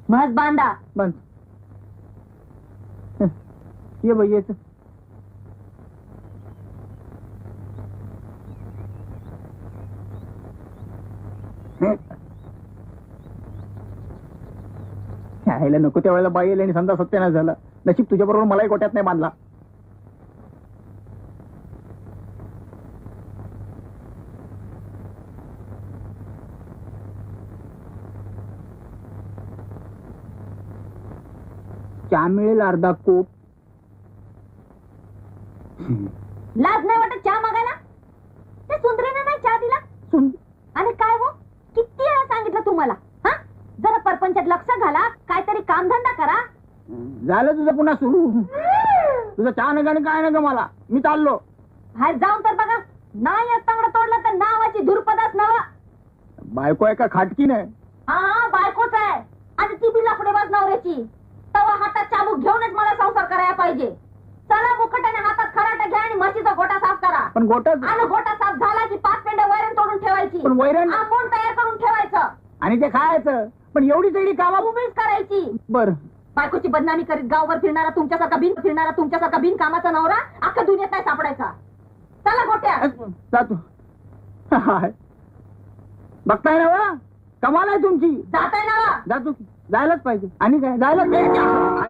म्हस बांधा. बंद. ये बाई येत. ह्याला नको त्या वेळेला बाई येईल आणि समजा सत्यानाश झाला. नशीब तुझ्या बरोबर मलाही गोट्यात नाही बांधला. चहा मिळेल अर्धा कोप. लाज नाही वाटत चहा मागायला? त्या सुंदरीने नाही चहा दिला. आणि काय हो, किती वेळा सांगितलं तुम्हाला? हा, जरा परपंचात लक्ष घाला, काहीतरी कामधंदा करा. झालं तुझं पुन्हा सुरू. तुझं चहा नका आणि काय नका मला. मी चाललो. बाहेर जाऊन तर बघा. नाही असतांगड तोडलं तर नावाची धुरपदाच नवा. बायको आहे का खाटकी नाही? हा, बायकोच आहे. आणि ती बी लाकडेबाज नवऱ्याची. तवा हातात चाबूक घेऊनच मला संसार करायला पाहिजे. चला मुखटाने हातात खराटा घ्या आणि म्हशीचा गोटा साफ करा. पण गोटाच. आणि गोटा साफ झाला की 5 पेंड्या वैरण तोडून ठेवायची. पण वैरण आपण तयार करून ठेवायचं आणि ते खायचं. पण एवढी सगळी कामा उभीच करायची. बर. बायकोची बदनामी करीत गावभर फिरणारा तुमच्यासारखा बिन कामाचा नवरा अख्खा दुनियेत नाही सापडायचा. चला गोट्या. जातो. बघताय ना वा, कमाल आहे तुमची. जाताय ना? जातो. जायलाच पाहिजे. आणि काय जायलाच पाहिजे.